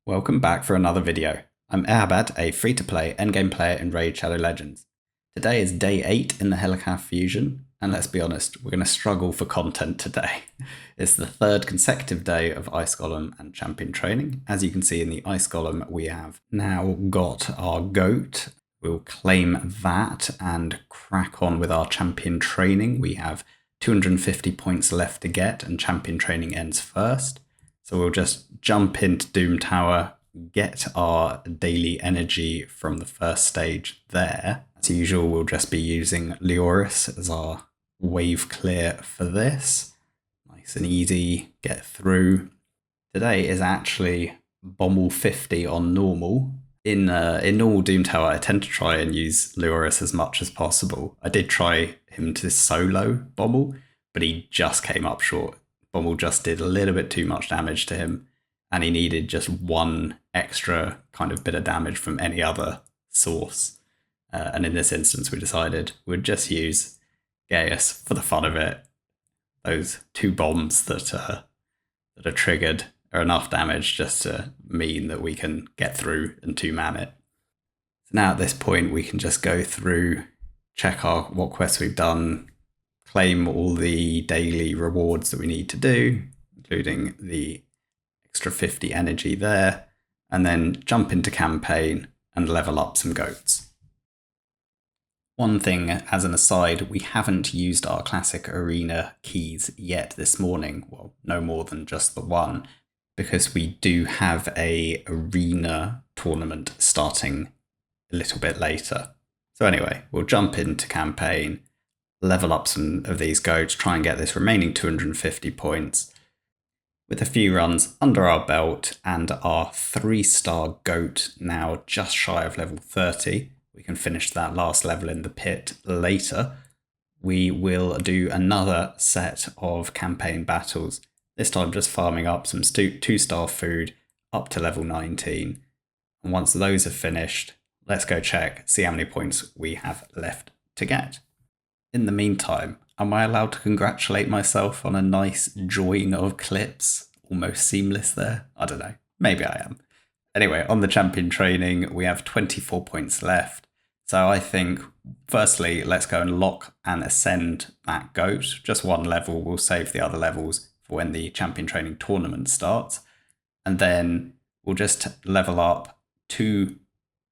Welcome back for another video. I'm Airbat, a free-to-play endgame player in Raid Shadow Legends. Today is day 8 in the Helicath fusion, and let's be honest, we're going to struggle for content today. It's the third consecutive day of Ice Golem and champion training. As you can see in the Ice Golem, we have now got our goat. We'll claim that and crack on with our champion training. We have 250 points left to get, and champion training ends first. So we'll just jump into Doom Tower, get our daily energy from the first stage there. As usual, we'll just be using Leoris as our wave clear for this. Nice and easy, get through. Today is actually Bommel 50 on normal. In normal Doom Tower, I tend to try and use Leoris as much as possible. I did try him to solo Bommel, but he just came up short. Bommel just did a little bit too much damage to him, and he needed just one extra kind of bit of damage from any other source. And in this instance, we decided we'd just use Gaius for the fun of it. Those 2 bombs that are triggered are enough damage just to mean that we can get through and 2-man it. So now at this point, we can just go through, check what quests we've done, claim all the daily rewards that we need to do, including the extra 50 energy there, and then jump into campaign and level up some goats. One thing as an aside, we haven't used our classic arena keys yet this morning. Well, no more than just the one, because we do have a arena tournament starting a little bit later. So anyway, we'll jump into campaign, level up some of these goats, try and get this remaining 250 points. With a few runs under our belt and our 3-star goat now just shy of level 30, we can finish that last level in the pit later. We will do another set of campaign battles, this time just farming up some 2-star food up to level 19. And once those are finished, let's go check, see how many points we have left to get. In the meantime, am I allowed to congratulate myself on a nice join of clips? Almost seamless there. I don't know. Maybe I am. Anyway, on the champion training, we have 24 points left. So I think, firstly, let's go and lock and ascend that goat. Just one level. We'll save the other levels for when the champion training tournament starts. And then we'll just level up 2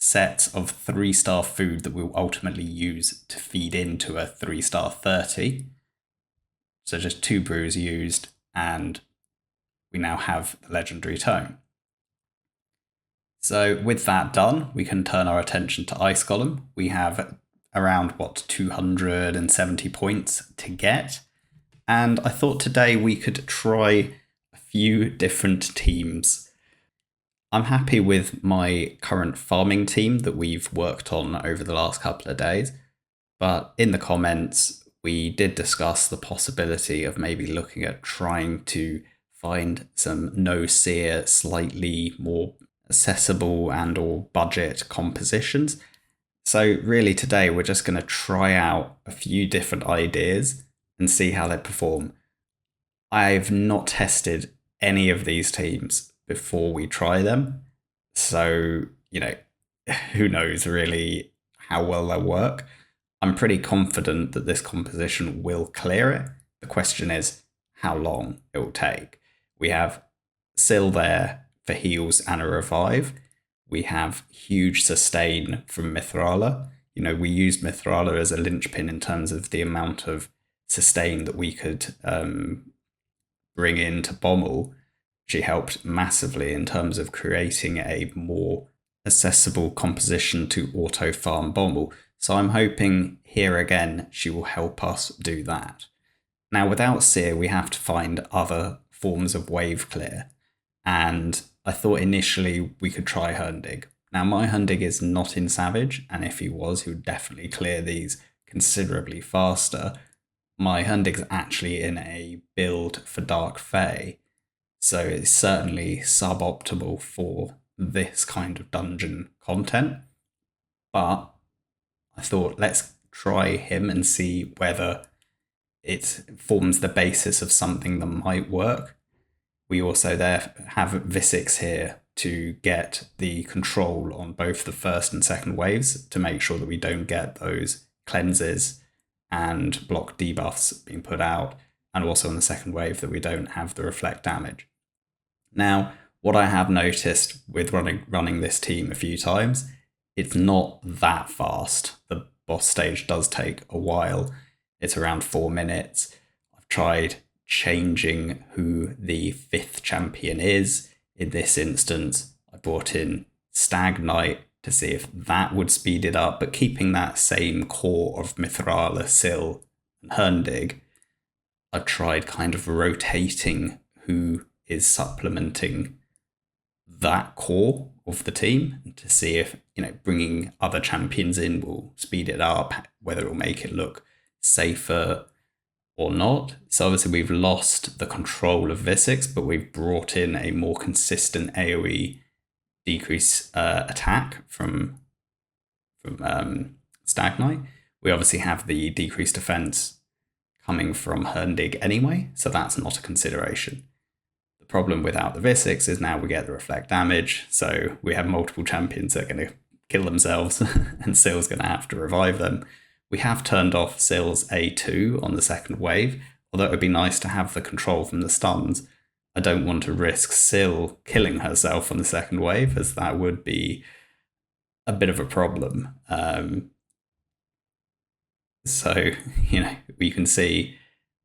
sets of 3-star food that we'll ultimately use to feed into a 3-star 30. So just 2 brews used, and we now have the legendary tome. So with that done, we can turn our attention to Ice Golem. We have around 270 points to get, and I thought today we could try a few different teams. I'm happy with my current farming team that we've worked on over the last couple of days, but in the comments we did discuss the possibility of maybe looking at trying to find some no-seer, slightly more accessible and or budget compositions. So really today we're just going to try out a few different ideas and see how they perform. I've not tested any of these teams before we try them, so who knows really how well they'll work. I'm pretty confident that this composition will clear it. The question is how long it will take. We have Syl there for heals and a revive. We have huge sustain from Mithrala. We used Mithrala as a linchpin in terms of the amount of sustain that we could bring into Bommel. She helped massively in terms of creating a more accessible composition to auto-farm Bommel. So I'm hoping here again she will help us do that. Now without Seer, we have to find other forms of wave clear. And I thought initially we could try Hundig. Now my Hundig is not in Savage, and if he was, he would definitely clear these considerably faster. My Hundig's actually in a build for Dark Fae, so it's certainly suboptimal for this kind of dungeon content. But I thought let's try him and see whether it forms the basis of something that might work. We also there have Visix here to get the control on both the first and second waves to make sure that we don't get those cleanses and block debuffs being put out, and also on the second wave that we don't have the reflect damage. Now, what I have noticed with running this team a few times, it's not that fast. The boss stage does take a while. It's around 4 minutes. I've tried changing who the 5th champion is. In this instance, I brought in Stag Knight to see if that would speed it up, but keeping that same core of Mithrala, Syl, and Herndig, I've tried kind of rotating who is supplementing that core of the team to see if, bringing other champions in will speed it up, whether it will make it look safer or not. So obviously we've lost the control of Visix, but we've brought in a more consistent AoE decrease attack from Stag Knight. We obviously have the decreased defense coming from Herndig anyway, so that's not a consideration. The problem without the Visix is now we get the reflect damage, so we have multiple champions that are going to kill themselves and Syl's going to have to revive them. We have turned off Syl's A2 on the second wave, although it would be nice to have the control from the stuns. I don't want to risk Syl killing herself on the second wave, as that would be a bit of a problem. So, you can see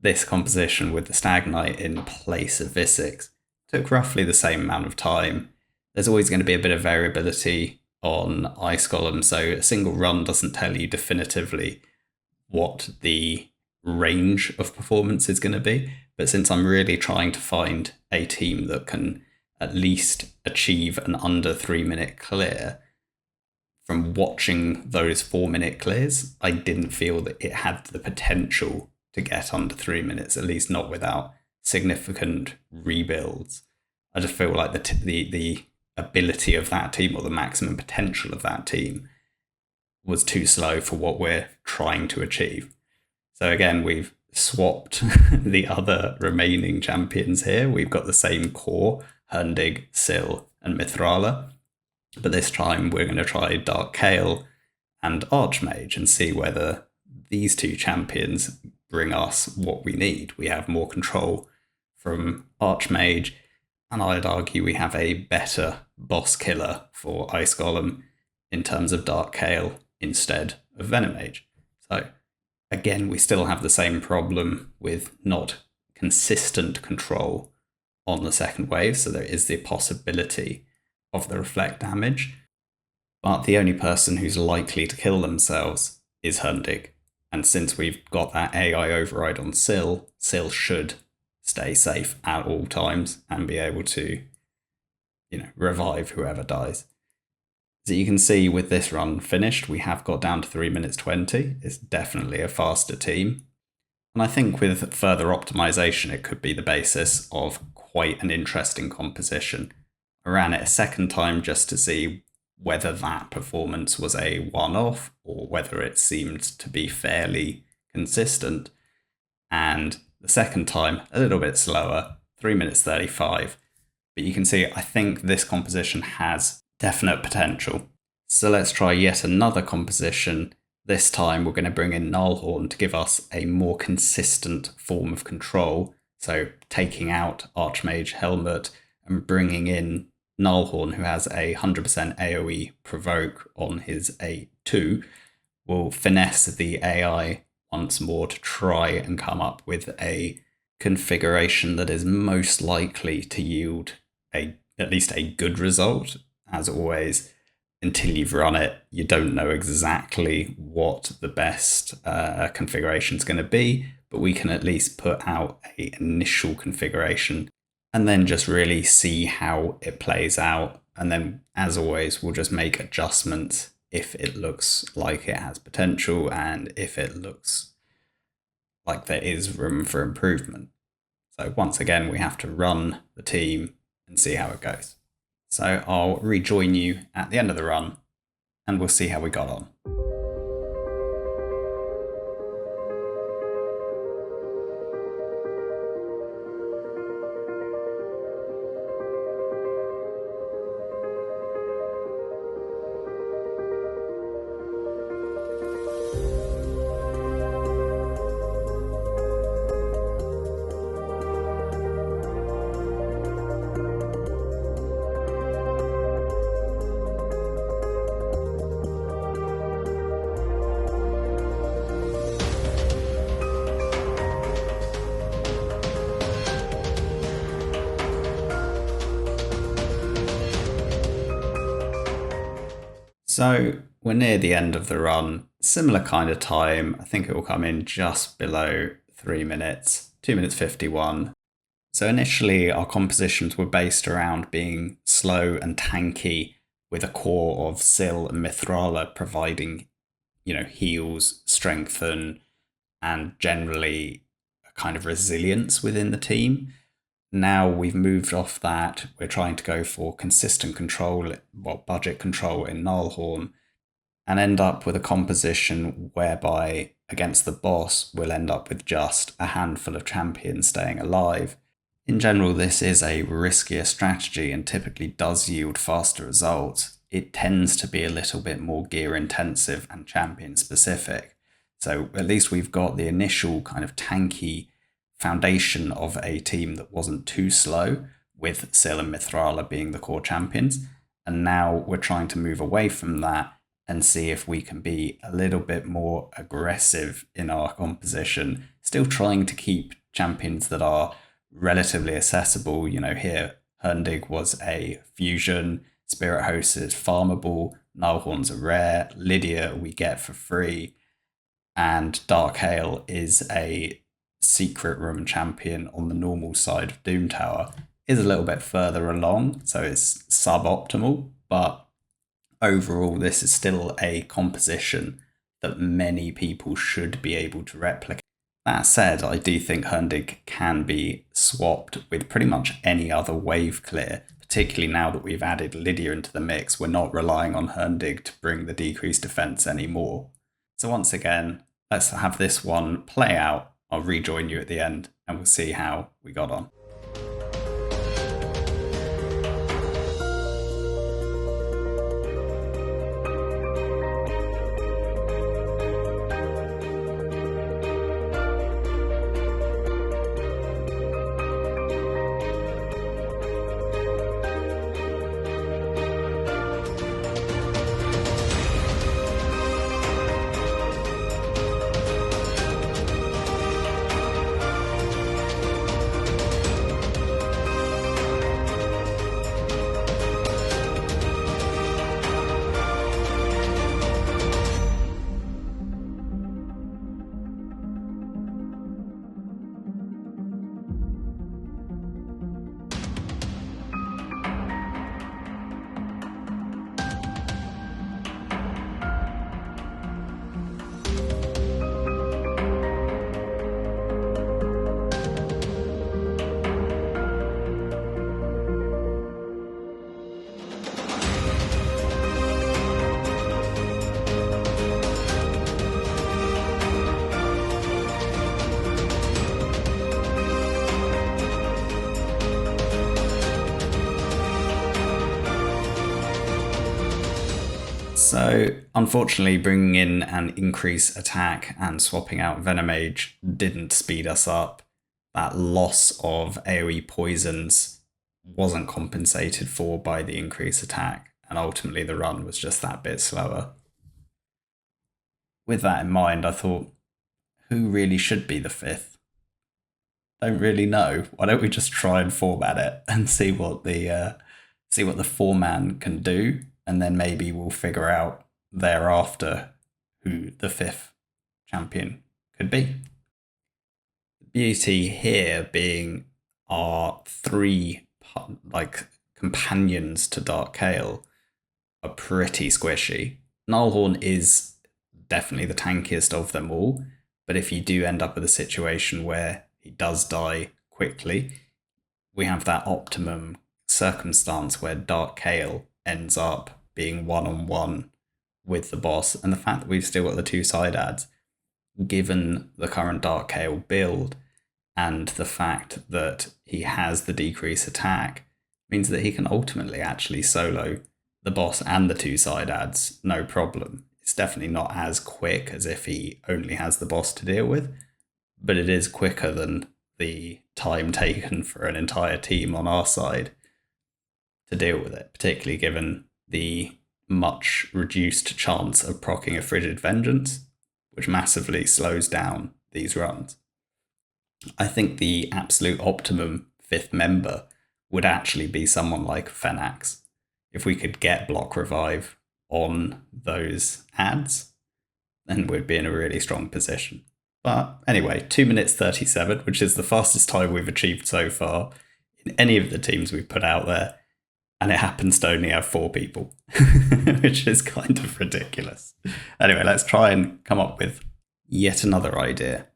this composition with the Stag Knight in place of Visix took roughly the same amount of time. There's always going to be a bit of variability on Ice Golem, so a single run doesn't tell you definitively what the range of performance is going to be. But since I'm really trying to find a team that can at least achieve an under 3-minute clear, from watching those 4-minute clears, I didn't feel that it had the potential to get under 3 minutes, at least not without significant rebuilds. I just feel like the ability of that team, or the maximum potential of that team, was too slow for what we're trying to achieve. So again, we've swapped the other remaining champions here. We've got the same core, Herndig, Syl, and Mithrala. But this time we're going to try Dark Kael and Archmage and see whether these two champions bring us what we need. We have more control from Archmage, and I'd argue we have a better boss killer for Ice Golem in terms of Dark Kael instead of Venomage. So again, we still have the same problem with not consistent control on the second wave, so there is the possibility of the reflect damage, but the only person who's likely to kill themselves is Herndig. And since we've got that AI override on Syl should stay safe at all times and be able to, revive whoever dies. So you can see with this run finished, we have got down to 3 minutes 20. It's definitely a faster team. And I think with further optimization, it could be the basis of quite an interesting composition. I ran it a second time just to see whether that performance was a one-off or whether it seemed to be fairly consistent. And the second time, a little bit slower, 3 minutes 35. But you can see, I think this composition has definite potential. So let's try yet another composition. This time we're going to bring in Nullhorn to give us a more consistent form of control. So taking out Archmage Helmut and bringing in Nullhorn, who has a 100% AoE provoke on his A2, will finesse the AI once more to try and come up with a configuration that is most likely to yield at least a good result. As always, until you've run it, you don't know exactly what the best configuration is going to be, but we can at least put out an initial configuration and then just really see how it plays out. And then, as always, we'll just make adjustments if it looks like it has potential and if it looks like there is room for improvement. So once again, we have to run the team and see how it goes. So I'll rejoin you at the end of the run and we'll see how we got on. So we're near the end of the run, similar kind of time. I think it will come in just below 3 minutes, 2 minutes 51. So initially, our compositions were based around being slow and tanky, with a core of Syl and Mithrala providing, heals, strengthen, and generally a kind of resilience within the team. Now we've moved off that. We're trying to go for consistent control, budget control in Nullhorn, and end up with a composition whereby against the boss, we'll end up with just a handful of champions staying alive. In general, this is a riskier strategy and typically does yield faster results. It tends to be a little bit more gear intensive and champion specific. So at least we've got the initial kind of tanky foundation of a team that wasn't too slow, with Syl and Mithrala being the core champions. And now we're trying to move away from that and see if we can be a little bit more aggressive in our composition, still trying to keep champions that are relatively accessible. Here, Herndig was a fusion, Spirit Host is farmable, Nullhorn's a rare, Lydia we get for free, and Dark Hail is a secret room champion on the normal side of Doom Tower. Is a little bit further along, so it's suboptimal, but overall, this is still a composition that many people should be able to replicate. That said, I do think Herndig can be swapped with pretty much any other wave clear, particularly now that we've added Lydia into the mix. We're not relying on Herndig to bring the decreased defense anymore. So once again, let's have this one play out. I'll rejoin you at the end and we'll see how we got on. So, unfortunately, bringing in an increased attack and swapping out Venomage didn't speed us up. That loss of AoE poisons wasn't compensated for by the increased attack, and ultimately the run was just that bit slower. With that in mind, I thought, who really should be the fifth? Don't really know. Why don't we just try and format it and see what the four-man can do, and then maybe we'll figure out thereafter who the fifth champion could be. The beauty here being our three companions to Dark Kael are pretty squishy. Nullhorn is definitely the tankiest of them all, but if you do end up with a situation where he does die quickly, we have that optimum circumstance where Dark Kael ends up being one-on-one with the boss, and the fact that we've still got the two side adds, given the current Dark Kael build, and the fact that he has the decrease attack, means that he can ultimately actually solo the boss and the two side adds, no problem. It's definitely not as quick as if he only has the boss to deal with, but it is quicker than the time taken for an entire team on our side to deal with it, particularly given the much reduced chance of proccing a Frigid Vengeance, which massively slows down these runs. I think the absolute optimum fifth member would actually be someone like Phenax. If we could get block revive on those ads, then we'd be in a really strong position. But anyway, 2 minutes 37, which is the fastest time we've achieved so far in any of the teams we've put out there. And it happens to only have 4 people, which is kind of ridiculous. Anyway, let's try and come up with yet another idea.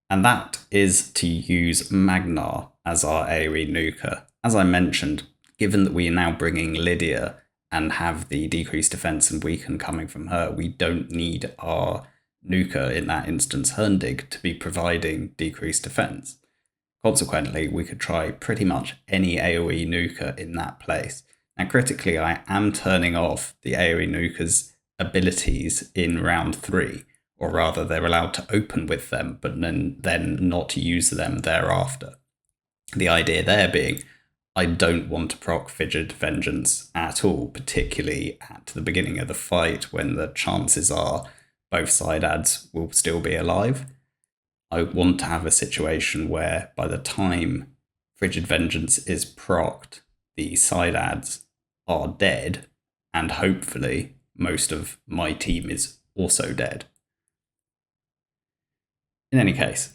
And that is to use Magnar as our AoE nuker. As I mentioned, given that we are now bringing Lydia and have the decreased defense and weaken coming from her, we don't need our nuker, in that instance Herndig, to be providing decreased defense. Consequently, we could try pretty much any AoE nuker in that place. And critically, I am turning off the AoE nuker's abilities in round 3, or rather they're allowed to open with them, but then not use them thereafter. The idea there being, I don't want to proc Frigid Vengeance at all, particularly at the beginning of the fight when the chances are both side ads will still be alive. I want to have a situation where by the time Frigid Vengeance is procced, the side ads are dead, and hopefully most of my team is also dead. In any case,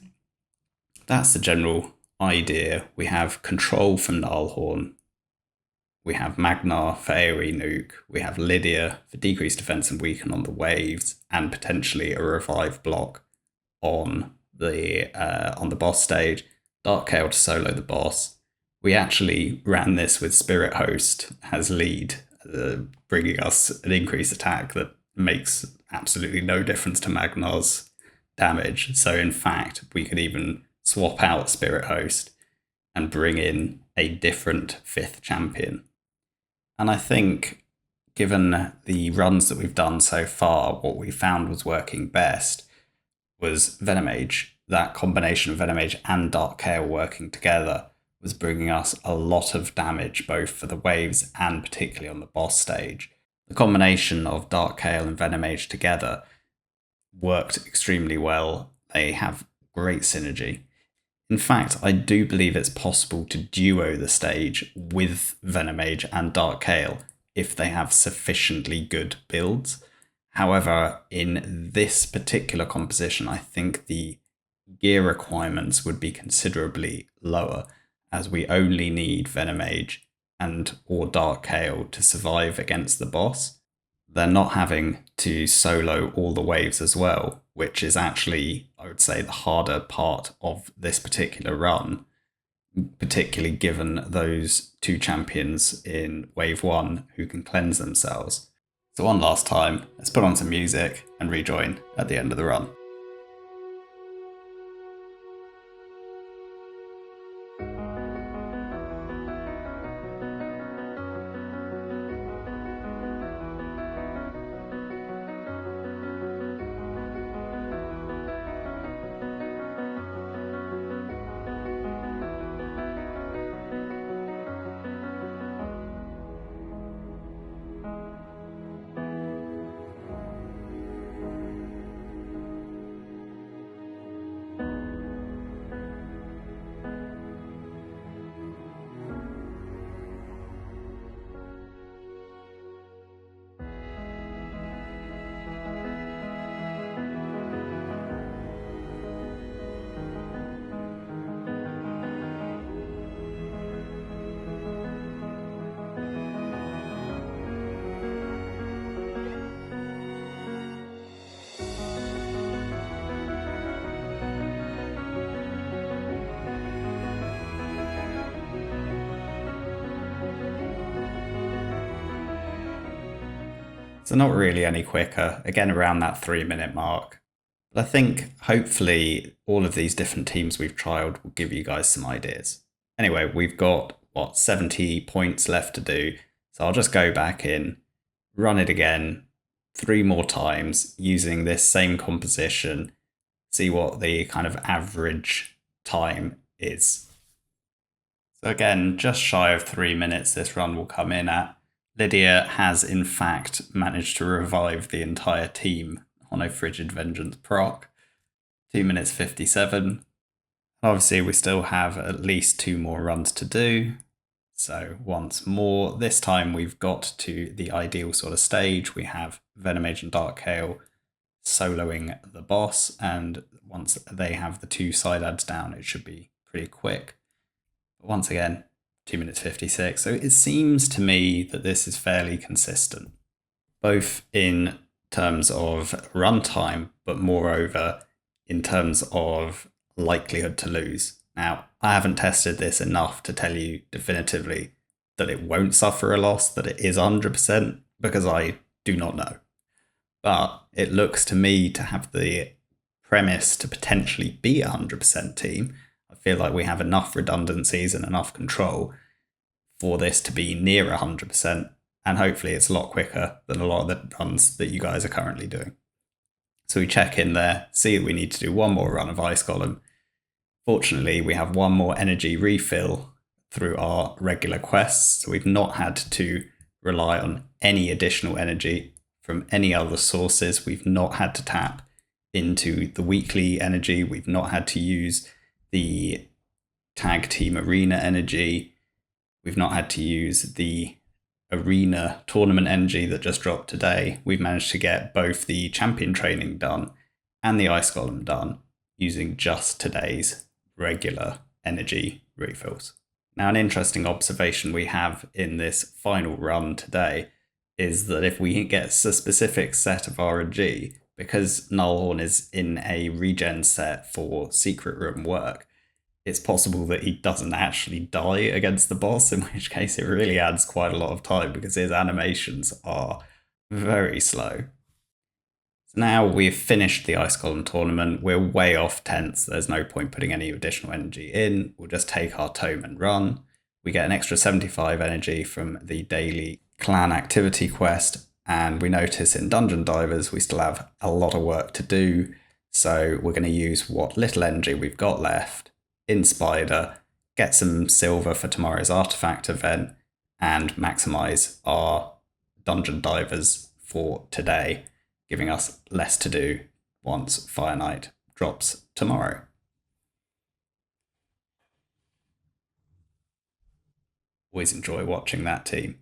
that's the general idea. We have control from Nullhorn, we have Magnar for AoE nuke, we have Lydia for decreased defense and weaken on the waves, and potentially a revive block on the boss stage, Dark Kael to solo the boss. We actually ran this with Spirit Host as lead, bringing us an increased attack that makes absolutely no difference to Magnar's damage. So in fact, we could even swap out Spirit Host and bring in a different 5th champion. And I think, given the runs that we've done so far, what we found was working best was Venomage. That combination of Venomage and Dark Kael working together was bringing us a lot of damage, both for the waves and particularly on the boss stage. The combination of Dark Kael and Venomage together worked extremely well. They have great synergy. In fact, I do believe it's possible to duo the stage with Venomage and Dark Kael if they have sufficiently good builds. However, in this particular composition, I think the gear requirements would be considerably lower, as we only need Venomage and or Dark Kael to survive against the boss. They're not having to solo all the waves as well, which is actually, I would say, the harder part of this particular run, particularly given those 2 champions in wave 1 who can cleanse themselves. So one last time, let's put on some music and rejoin at the end of the run. So not really any quicker, again around that 3-minute mark. But I think hopefully all of these different teams we've trialed will give you guys some ideas. Anyway, we've got, 70 points left to do. So I'll just go back in, run it again 3 more times using this same composition, see what the kind of average time is. So again, just shy of 3 minutes this run will come in at. Lydia has in fact managed to revive the entire team on a Frigid Vengeance proc. 2 minutes 57. Obviously we still have at least 2 more runs to do. So once more, this time we've got to the ideal sort of stage. We have Venom Agent Darkhail soloing the boss, and once they have the 2 side adds down, it should be pretty quick. But once again, 2 minutes 56. So it seems to me that this is fairly consistent, both in terms of runtime, but moreover in terms of likelihood to lose. Now, I haven't tested this enough to tell you definitively that it won't suffer a loss, that it is 100%, because I do not know. But it looks to me to have the premise to potentially be a 100% team. I feel like we have enough redundancies and enough control for this to be near 100%, and hopefully it's a lot quicker than a lot of the runs that you guys are currently doing. So we check in there, see that we need to do one more run of Ice Golem. Fortunately, we have one more energy refill through our regular quests, so we've not had to rely on any additional energy from any other sources. We've not had to tap into the weekly energy. We've not had to use the tag team arena energy. We've not had to use the arena tournament energy that just dropped today. We've managed to get both the champion training done and the Ice Golem done using just today's regular energy refills. Now, an interesting observation we have in this final run today is that if we get a specific set of RNG, because Nullhorn is in a regen set for Secret Room work, it's possible that he doesn't actually die against the boss, in which case it really adds quite a lot of time because his animations are very slow. So now we've finished the Ice Golem tournament. We're way off 10th. There's no point putting any additional energy in. We'll just take our tome and run. We get an extra 75 energy from the daily clan activity quest. And we notice in Dungeon Divers, we still have a lot of work to do. So we're going to use what little energy we've got left in Spider, get some silver for tomorrow's artifact event, and maximize our Dungeon Divers for today, giving us less to do once Fire Knight drops tomorrow. Always enjoy watching that team.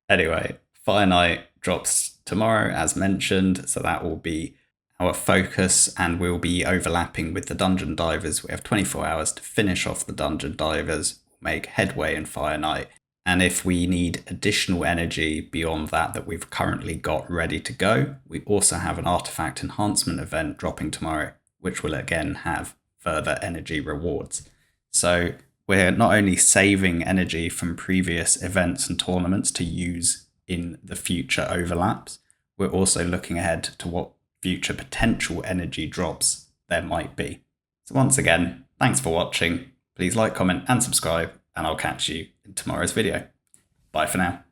Anyway, Fire Knight drops tomorrow, as mentioned, so that will be our focus, and we'll be overlapping with the Dungeon Divers. We have 24 hours to finish off the Dungeon Divers, make headway in Fire Knight, and if we need additional energy beyond that we've currently got ready to go, we also have an artifact enhancement event dropping tomorrow, which will again have further energy rewards. So we're not only saving energy from previous events and tournaments to use in the future overlaps, we're also looking ahead to what future potential energy drops there might be. So once again, thanks for watching. Please like, comment and subscribe, and I'll catch you in tomorrow's video. Bye for now.